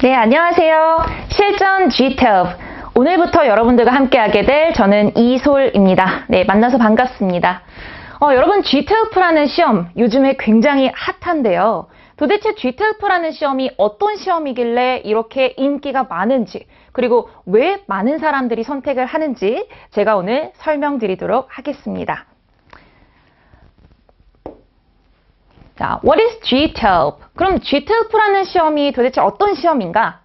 네, 안녕하세요. 실전 GTUB. 오늘부터 여러분들과 함께하게 될 저는 이솔입니다. 네, 만나서 반갑습니다. 여러분, GTUB라는 시험 요즘에 굉장히 핫한데요. 도대체 GTUB라는 시험이 어떤 시험이길래 이렇게 인기가 많은지, 그리고 왜 많은 사람들이 선택을 하는지 제가 오늘 설명드리도록 하겠습니다. 자, what is GTUB? 그럼 GTUB라는 시험이 도대체 어떤 시험인가?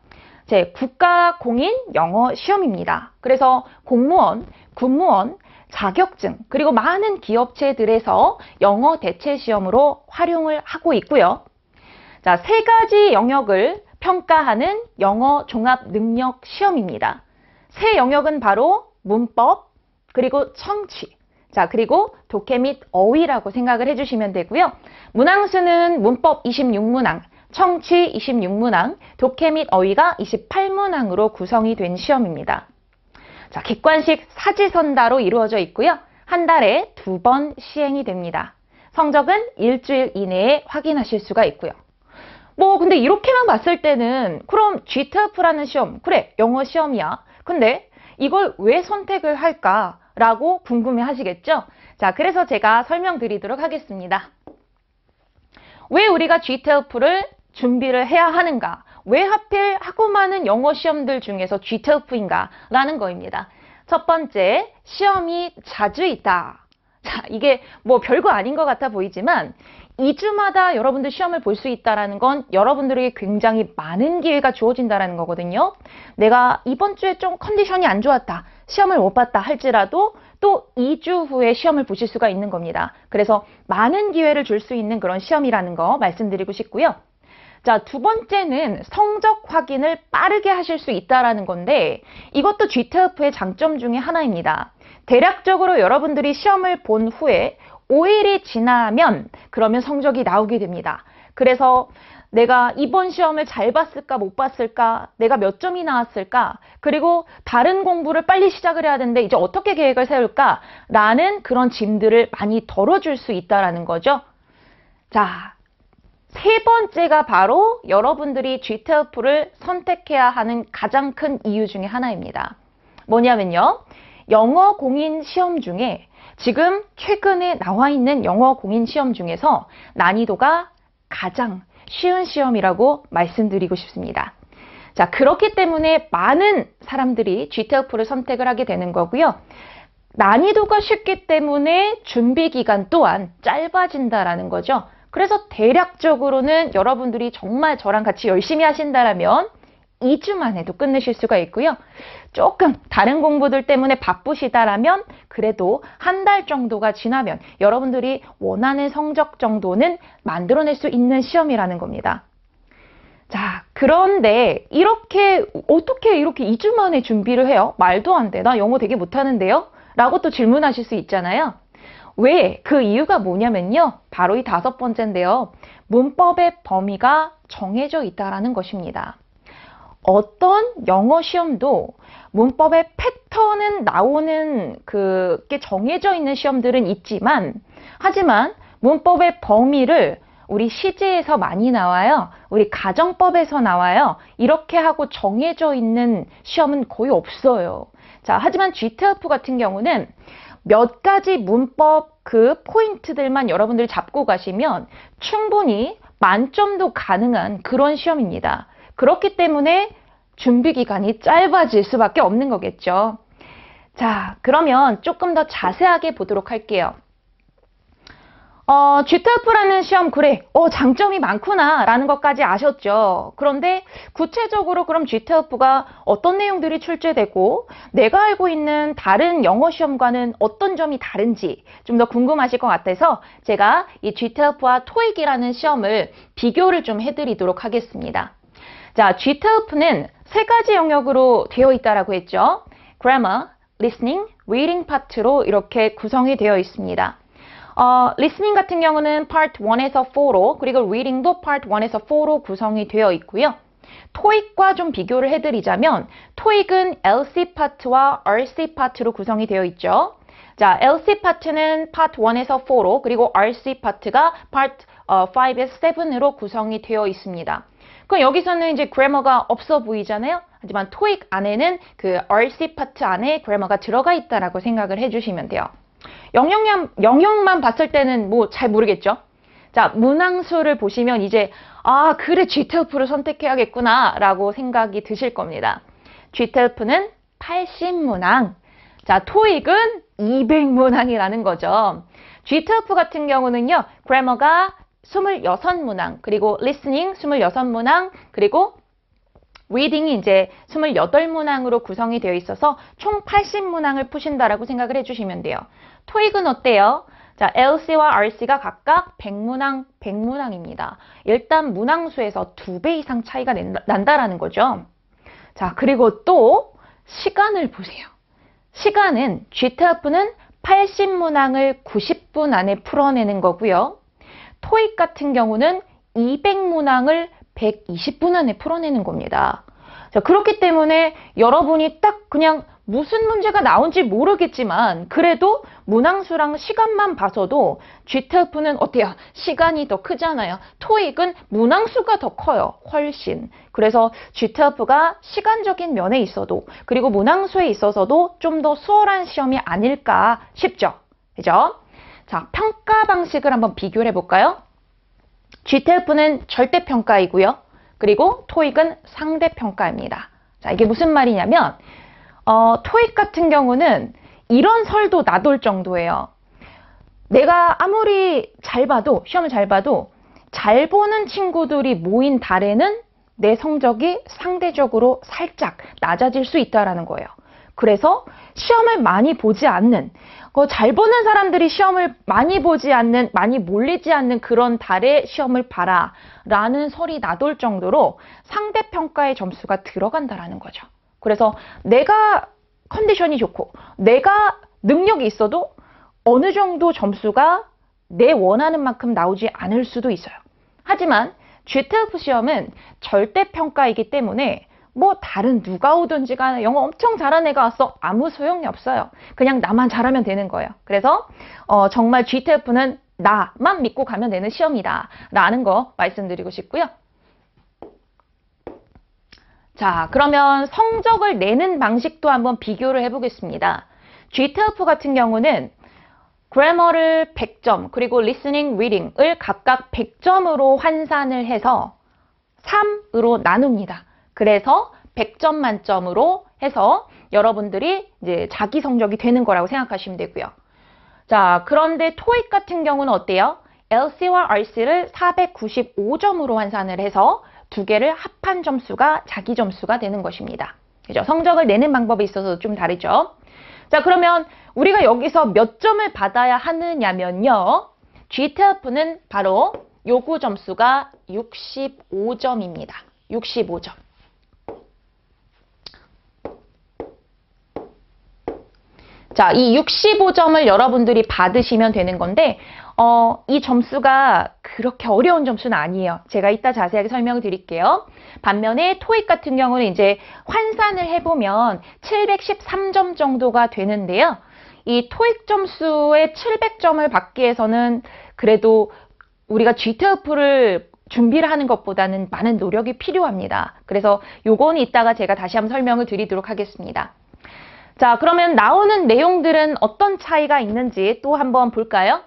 국가공인 영어 시험입니다. 그래서 공무원, 군무원, 자격증, 그리고 많은 기업체들에서 영어 대체 시험으로 활용을 하고 있고요. 자, 세 가지 영역을 평가하는 영어 종합 능력 시험입니다. 세 영역은 바로 문법, 그리고 청취, 자, 그리고 독해 및 어휘라고 생각을 해주시면 되고요. 문항수는 문법 26문항, 청취 26문항, 독해 및 어휘가 28문항으로 구성이 된 시험입니다. 자, 객관식 사지선다로 이루어져 있고요. 한 달에 2번 시행이 됩니다. 성적은 일주일 이내에 확인하실 수가 있고요. 근데 이렇게만 봤을 때는 그럼 GTUB라는 시험, 그래, 영어 시험이야. 근데 이걸 왜 선택을 할까? 라고 궁금해 하시겠죠? 자, 그래서 제가 설명드리도록 하겠습니다. 왜 우리가 GTUB를 준비를 해야 하는가? 왜 하필 하고 많은 영어 시험들 중에서 GTUB인가? 라는 거입니다. 첫 번째, 시험이 자주 있다. 자, 이게 별거 아닌 것 같아 보이지만 2주마다 여러분들 시험을 볼 수 있다는 건 여러분들에게 굉장히 많은 기회가 주어진다는 거거든요. 내가 이번 주에 좀 컨디션이 안 좋았다. 시험을 못 봤다 할지라도 또 2주 후에 시험을 보실 수가 있는 겁니다. 그래서 많은 기회를 줄 수 있는 그런 시험이라는 거 말씀드리고 싶고요. 자, 두 번째는 성적 확인을 빠르게 하실 수 있다는 건데 이것도 GTUB의 장점 중에 하나입니다. 대략적으로 여러분들이 시험을 본 후에 5일이 지나면 그러면 성적이 나오게 됩니다. 그래서 내가 이번 시험을 잘 봤을까 못 봤을까, 내가 몇 점이 나왔을까, 그리고 다른 공부를 빨리 시작을 해야 되는데 이제 어떻게 계획을 세울까 라는 그런 짐들을 많이 덜어줄 수 있다는 거죠. 자, 세 번째가 바로 여러분들이 GTUB를 선택해야 하는 가장 큰 이유 중에 하나입니다. 뭐냐면요, 영어 공인 시험 중에 지금 최근에 나와 있는 영어 공인 시험 중에서 난이도가 가장 쉬운 시험이라고 말씀드리고 싶습니다. 자, 그렇기 때문에 많은 사람들이 GTUB를 선택을 하게 되는 거고요. 난이도가 쉽기 때문에 준비 기간 또한 짧아진다라는 거죠. 그래서 대략적으로는 여러분들이 정말 저랑 같이 열심히 하신다라면 2주만 해도 끝내실 수가 있고요. 조금 다른 공부들 때문에 바쁘시다라면 그래도 한 달 정도가 지나면 여러분들이 원하는 성적 정도는 만들어낼 수 있는 시험이라는 겁니다. 자, 그런데 어떻게 이렇게 2주 만에 준비를 해요? 말도 안 돼. 나 영어 되게 못하는데요? 라고 또 질문하실 수 있잖아요. 왜? 그 이유가 뭐냐면요. 바로 이 5번째인데요. 문법의 범위가 정해져 있다는 것입니다. 어떤 영어 시험도 문법의 패턴은 나오는 그게 정해져 있는 시험들은 있지만, 하지만 문법의 범위를 우리 시제에서 많이 나와요. 우리 가정법에서 나와요. 이렇게 하고 정해져 있는 시험은 거의 없어요. 자, 하지만 GTUB 같은 경우는 몇 가지 문법 그 포인트들만 여러분들이 잡고 가시면 충분히 만점도 가능한 그런 시험입니다. 그렇기 때문에 준비 기간이 짧아질 수밖에 없는 거겠죠. 자, 그러면 조금 더 자세하게 보도록 할게요. GTUB라는 시험, 그래, 장점이 많구나 라는 것까지 아셨죠. 그런데 구체적으로 그럼 GTUB가 어떤 내용들이 출제되고 내가 알고 있는 다른 영어 시험과는 어떤 점이 다른지 좀 더 궁금하실 것 같아서 제가 이 GTUB와 TOEIC이라는 시험을 비교를 좀 해드리도록 하겠습니다. 자, GTUB는 세 가지 영역으로 되어 있다라고 했죠. Grammar, Listening, Reading 파트로 이렇게 구성이 되어 있습니다. Listening 같은 경우는 Part 1에서 4로, 그리고 Reading도 Part 1에서 4로 구성이 되어 있고요. TOEIC과 좀 비교를 해드리자면 TOEIC은 LC 파트와 RC 파트로 구성이 되어 있죠. 자, LC 파트는 Part 1에서 4로, 그리고 RC 파트가 Part 5에서 7으로 구성이 되어 있습니다. 그럼 여기서는 이제 그래머가 없어 보이잖아요. 하지만 토익 안에는 그 RC 파트 안에 그래머가 들어가 있다라고 생각을 해주시면 돼요. 영역만 봤을 때는 뭐 잘 모르겠죠? 자, 문항수를 보시면 이제 그래 GTLF를 선택해야겠구나 라고 생각이 드실 겁니다. GTLF는 80문항, 자, 토익은 200문항이라는 거죠. GTLF 같은 경우는요, 그래머가 26문항, 그리고 listening 26문항, 그리고 reading이 이제 28문항으로 구성이 되어 있어서 총 80문항을 푸신다라고 생각을 해주시면 돼요. 토익은 어때요? 자, LC와 RC가 각각 100문항, 100문항입니다. 일단 문항수에서 2배 이상 차이가 난다라는 거죠. 자, 그리고 또 시간을 보세요. 시간은 GTLF는 80문항을 90분 안에 풀어내는 거고요. 토익 같은 경우는 200문항을 120분 안에 풀어내는 겁니다. 자, 그렇기 때문에 여러분이 딱 그냥 무슨 문제가 나온지 모르겠지만 그래도 문항수랑 시간만 봐서도 GTLF는 어때요? 시간이 더 크잖아요. 토익은 문항수가 더 커요. 훨씬. 그래서 GTLF가 시간적인 면에 있어도 그리고 문항수에 있어서도 좀 더 수월한 시험이 아닐까 싶죠. 그죠? 자, 평가 방식을 한번 비교를 해볼까요? GTLF는 절대평가이고요. 그리고 토익은 상대평가입니다. 자, 이게 무슨 말이냐면 토익 같은 경우는 이런 설도 나돌 정도예요. 내가 아무리 잘 봐도, 시험을 잘 봐도 잘 보는 친구들이 모인 달에는 내 성적이 상대적으로 살짝 낮아질 수 있다는 거예요. 그래서 시험을 많이 보지 않는, 잘 보는 사람들이 시험을 많이 보지 않는, 많이 몰리지 않는 그런 달에 시험을 봐라 라는 설이 나돌 정도로 상대평가의 점수가 들어간다라는 거죠. 그래서 내가 컨디션이 좋고 내가 능력이 있어도 어느 정도 점수가 내 원하는 만큼 나오지 않을 수도 있어요. 하지만 GTLF 시험은 절대평가이기 때문에 뭐 다른 누가 오든지 간에 영어 엄청 잘하는 애가 왔어. 아무 소용이 없어요. 그냥 나만 잘하면 되는 거예요. 그래서 정말 GTLF는 나만 믿고 가면 되는 시험이다 라는 거 말씀드리고 싶고요. 자, 그러면 성적을 내는 방식도 한번 비교를 해보겠습니다. GTLF 같은 경우는 그래머를 100점, 그리고 listening, reading을 각각 100점으로 환산을 해서 3으로 나눕니다. 그래서 100점 만점으로 해서 여러분들이 이제 자기 성적이 되는 거라고 생각하시면 되고요. 자, 그런데 토익 같은 경우는 어때요? LC와 RC를 495점으로 환산을 해서 두 개를 합한 점수가 자기 점수가 되는 것입니다. 그죠? 성적을 내는 방법에 있어서 좀 다르죠. 자, 그러면 우리가 여기서 몇 점을 받아야 하느냐면요. GTLF는 바로 요구 점수가 65점입니다. 65점. 자, 이 65점을 여러분들이 받으시면 되는 건데 이 점수가 그렇게 어려운 점수는 아니에요. 제가 이따 자세하게 설명을 드릴게요. 반면에 토익 같은 경우는 이제 환산을 해보면 713점 정도가 되는데요. 이 토익 점수의 700점을 받기 위해서는 그래도 우리가 GTLF를 준비를 하는 것보다는 많은 노력이 필요합니다. 그래서 요거는 이따가 제가 다시 한번 설명을 드리도록 하겠습니다. 자, 그러면 나오는 내용들은 어떤 차이가 있는지 또 한번 볼까요?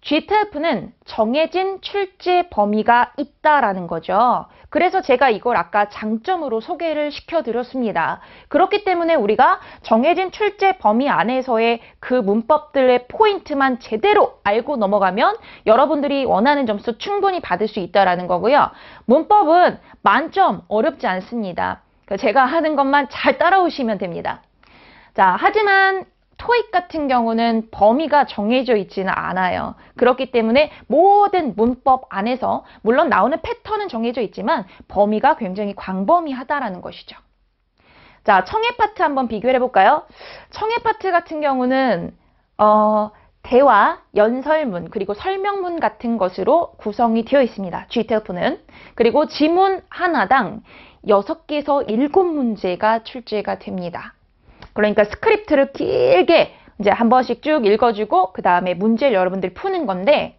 GTLF는 정해진 출제 범위가 있다라는 거죠. 그래서 제가 이걸 아까 장점으로 소개를 시켜드렸습니다. 그렇기 때문에 우리가 정해진 출제 범위 안에서의 그 문법들의 포인트만 제대로 알고 넘어가면 여러분들이 원하는 점수 충분히 받을 수 있다라는 거고요. 문법은 만점 어렵지 않습니다. 제가 하는 것만 잘 따라오시면 됩니다. 자, 하지만 토익 같은 경우는 범위가 정해져 있지는 않아요. 그렇기 때문에 모든 문법 안에서 물론 나오는 패턴은 정해져 있지만 범위가 굉장히 광범위하다라는 것이죠. 자, 청해 파트 한번 비교를 해볼까요? 청해 파트 같은 경우는 대화, 연설문, 그리고 설명문 같은 것으로 구성이 되어 있습니다. GTLF는. 그리고 지문 하나당 6개에서 7문제가 출제가 됩니다. 그러니까 스크립트를 길게 이제 한 번씩 쭉 읽어주고 그 다음에 문제를 여러분들이 푸는 건데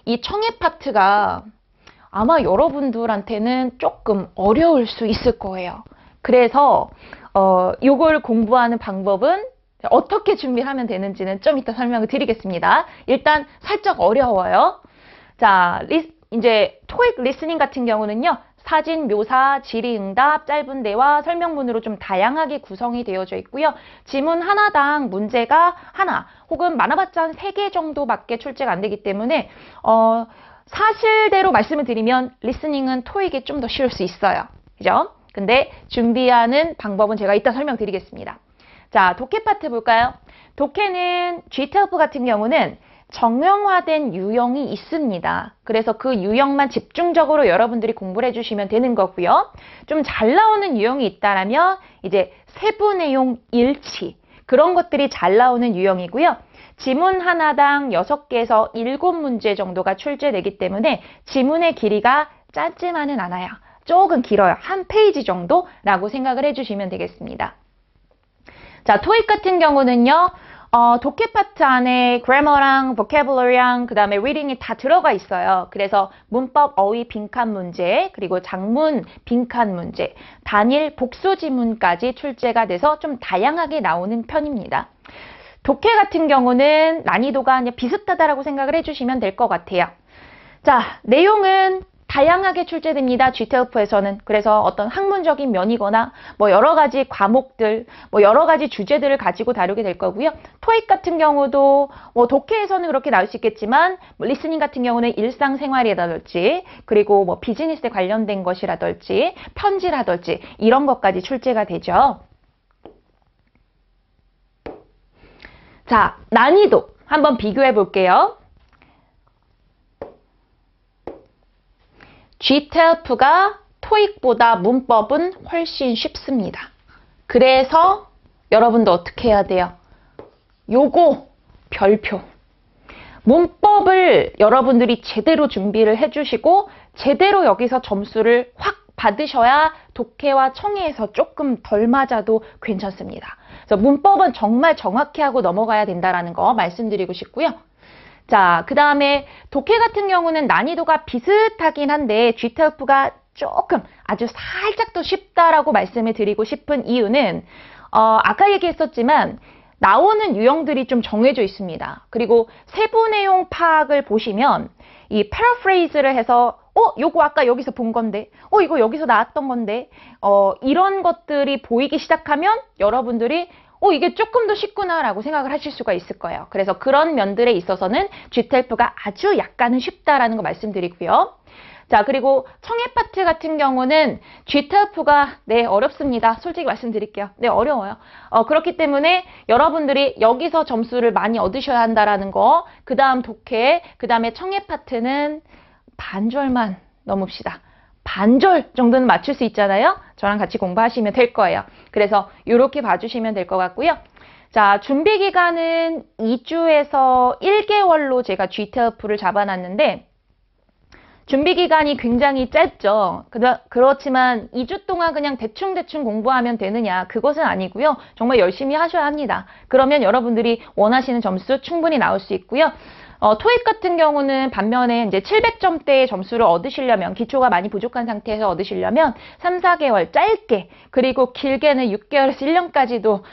이 청해 파트가 아마 여러분들한테는 조금 어려울 수 있을 거예요. 그래서 요걸 공부하는 방법은 어떻게 준비하면 되는지는 좀 이따 설명을 드리겠습니다. 일단 살짝 어려워요. 자, 이제 토익 리스닝 같은 경우는요. 사진, 묘사, 질의응답, 짧은 대화, 설명문으로 좀 다양하게 구성이 되어져 있고요. 지문 하나당 문제가 하나 혹은 많아봤자 한 3개 정도밖에 출제가 안 되기 때문에 사실대로 말씀을 드리면 리스닝은 토익이 좀 더 쉬울 수 있어요. 그죠? 근데 준비하는 방법은 제가 이따 설명드리겠습니다. 자, 독해 파트 볼까요? 독해는 GTLP 같은 경우는 정형화된 유형이 있습니다. 그래서 그 유형만 집중적으로 여러분들이 공부를 해주시면 되는 거고요. 좀 잘 나오는 유형이 있다라면 이제 세부 내용 일치 그런 것들이 잘 나오는 유형이고요. 지문 하나당 6개에서 7문제 정도가 출제되기 때문에 지문의 길이가 짧지만은 않아요. 조금 길어요. 한 페이지 정도라고 생각을 해주시면 되겠습니다. 자, 토익 같은 경우는요. 독해 파트 안에 grammar랑 vocabulary랑 그 다음에 reading이 다 들어가 있어요. 그래서 문법, 어휘, 빈칸 문제, 그리고 장문, 빈칸 문제, 단일, 복수 지문까지 출제가 돼서 좀 다양하게 나오는 편입니다. 독해 같은 경우는 난이도가 그냥 비슷하다라고 생각을 해주시면 될 것 같아요. 자, 내용은 다양하게 출제됩니다. GTLP에서는. 그래서 어떤 학문적인 면이거나 뭐 여러 가지 과목들, 뭐 여러 가지 주제들을 가지고 다루게 될 거고요. 토익 같은 경우도 뭐 독해에서는 그렇게 나올 수 있겠지만 뭐 리스닝 같은 경우는 일상생활이라든지 그리고 뭐 비즈니스에 관련된 것이라든지 편지라든지 이런 것까지 출제가 되죠. 자, 난이도 한번 비교해 볼게요. GTLP가 토익보다 문법은 훨씬 쉽습니다. 그래서 여러분도 어떻게 해야 돼요? 요거 별표. 문법을 여러분들이 제대로 준비를 해주시고 제대로 여기서 점수를 확 받으셔야 독해와 청해에서 조금 덜 맞아도 괜찮습니다. 그래서 문법은 정말 정확히 하고 넘어가야 된다는 거 말씀드리고 싶고요. 자, 그 다음에 독해 같은 경우는 난이도가 비슷하긴 한데 GTLP가 조금 아주 살짝 더 쉽다라고 말씀을 드리고 싶은 이유는 아까 얘기했었지만 나오는 유형들이 좀 정해져 있습니다. 그리고 세부 내용 파악을 보시면 이 패러프레이즈를 해서 요거 아까 여기서 본 건데 이거 여기서 나왔던 건데 이런 것들이 보이기 시작하면 여러분들이 이게 조금 더 쉽구나라고 생각을 하실 수가 있을 거예요. 그래서 그런 면들에 있어서는 GTLP가 아주 약간은 쉽다라는 거 말씀드리고요. 자, 그리고 청해 파트 같은 경우는 GTLP가 어렵습니다. 솔직히 말씀드릴게요. 어려워요. 그렇기 때문에 여러분들이 여기서 점수를 많이 얻으셔야 한다라는 거, 그 다음 독해, 그 다음에 청해 파트는 반절만 넘읍시다. 반절 정도는 맞출 수 있잖아요. 저랑 같이 공부하시면 될 거예요. 그래서 이렇게 봐주시면 될 것 같고요. 자, 준비 기간은 2주에서 1개월로 제가 GTLP를 잡아놨는데 준비 기간이 굉장히 짧죠. 그렇지만 2주 동안 그냥 대충대충 공부하면 되느냐, 그것은 아니고요. 정말 열심히 하셔야 합니다. 그러면 여러분들이 원하시는 점수 충분히 나올 수 있고요. 토익 같은 경우는 반면에 이제 700점대의 점수를 얻으시려면, 기초가 많이 부족한 상태에서 얻으시려면 3, 4개월 짧게, 그리고 길게는 6개월에서 1년까지도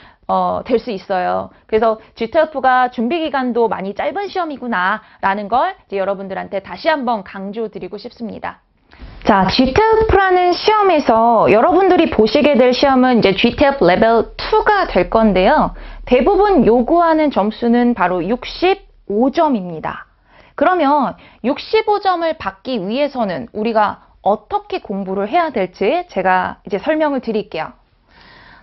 될 수 있어요. 그래서 GTLP가 준비 기간도 많이 짧은 시험이구나 라는 걸 이제 여러분들한테 다시 한번 강조드리고 싶습니다. 자, GTLP라는 시험에서 여러분들이 보시게 될 시험은 이제 GTLP 레벨 2가 될 건데요. 대부분 요구하는 점수는 바로 65점입니다. 그러면 65점을 받기 위해서는 우리가 어떻게 공부를 해야 될지 제가 이제 설명을 드릴게요.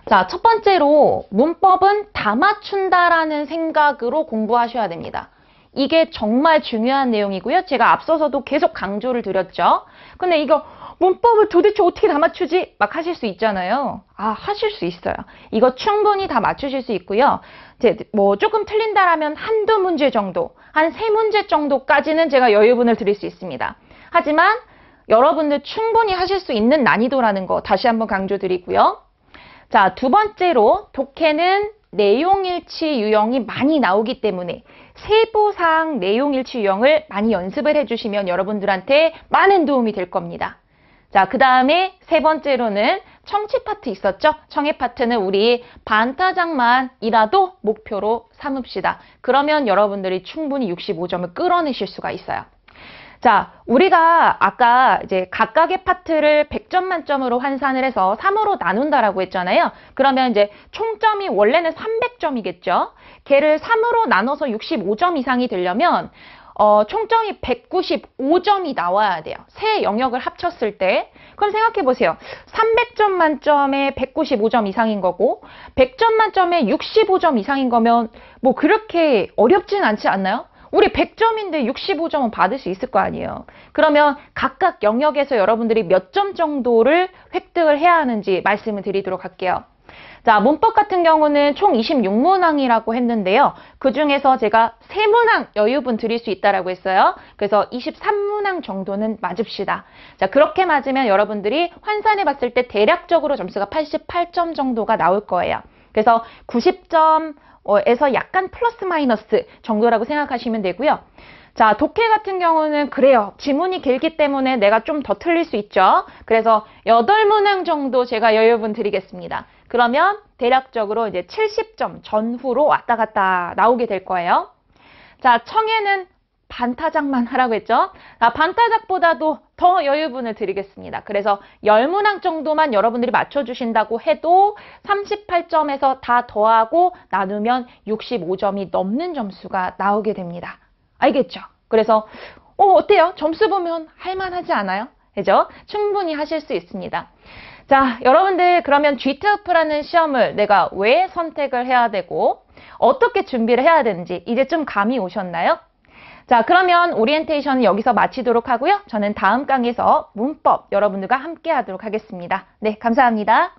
자, 첫 번째로 문법은 다 맞춘다라는 생각으로 공부하셔야 됩니다. 이게 정말 중요한 내용이고요. 제가 앞서서도 계속 강조를 드렸죠. 근데 이거 문법을 도대체 어떻게 다 맞추지? 막 하실 수 있잖아요. 하실 수 있어요. 이거 충분히 다 맞추실 수 있고요. 이제 뭐 조금 틀린다라면 한두 문제 정도, 한 3문제 정도까지는 제가 여유분을 드릴 수 있습니다. 하지만 여러분들 충분히 하실 수 있는 난이도라는 거 다시 한번 강조드리고요. 자, 두 번째로 독해는 내용일치 유형이 많이 나오기 때문에 세부상 내용일치 유형을 많이 연습을 해주시면 여러분들한테 많은 도움이 될 겁니다. 자, 그 다음에 세 번째로는 청취 파트 있었죠? 청해 파트는 우리 반타작만이라도 목표로 삼읍시다. 그러면 여러분들이 충분히 65점을 끌어내실 수가 있어요. 자, 우리가 아까 이제 각각의 파트를 100점 만점으로 환산을 해서 3으로 나눈다라고 했잖아요. 그러면 이제 총점이 원래는 300점이겠죠? 걔를 3으로 나눠서 65점 이상이 되려면 총점이 195점이 나와야 돼요. 세 영역을 합쳤을 때. 그럼 생각해 보세요. 300점 만점에 195점 이상인 거고 100점 만점에 65점 이상인 거면 뭐 그렇게 어렵진 않지 않나요? 우리 100점인데 65점은 받을 수 있을 거 아니에요. 그러면 각각 영역에서 여러분들이 몇 점 정도를 획득을 해야 하는지 말씀을 드리도록 할게요. 자, 문법 같은 경우는 총 26문항이라고 했는데요. 그 중에서 제가 3문항 여유분 드릴 수 있다라고 했어요. 그래서 23문항 정도는 맞읍시다. 자, 그렇게 맞으면 여러분들이 환산해 봤을 때 대략적으로 점수가 88점 정도가 나올 거예요. 그래서 90점 에서 약간 플러스 마이너스 정도라고 생각하시면 되고요. 자, 독해 같은 경우는 그래요. 지문이 길기 때문에 내가 좀 더 틀릴 수 있죠. 그래서 8문항 정도 제가 여유분 드리겠습니다. 그러면 대략적으로 이제 70점 전후로 왔다 갔다 나오게 될 거예요. 자, 청해는 반타작만 하라고 했죠. 반타작보다도 더 여유분을 드리겠습니다. 그래서 10문항 정도만 여러분들이 맞춰주신다고 해도 38점에서 다 더하고 나누면 65점이 넘는 점수가 나오게 됩니다. 알겠죠? 그래서 어때요? 점수 보면 할만하지 않아요? 그죠? 충분히 하실 수 있습니다. 자, 여러분들 그러면 GTOEF라는 시험을 내가 왜 선택을 해야 되고 어떻게 준비를 해야 되는지 이제 좀 감이 오셨나요? 자, 그러면 오리엔테이션은 여기서 마치도록 하고요. 저는 다음 강의에서 문법 여러분들과 함께 하도록 하겠습니다. 네, 감사합니다.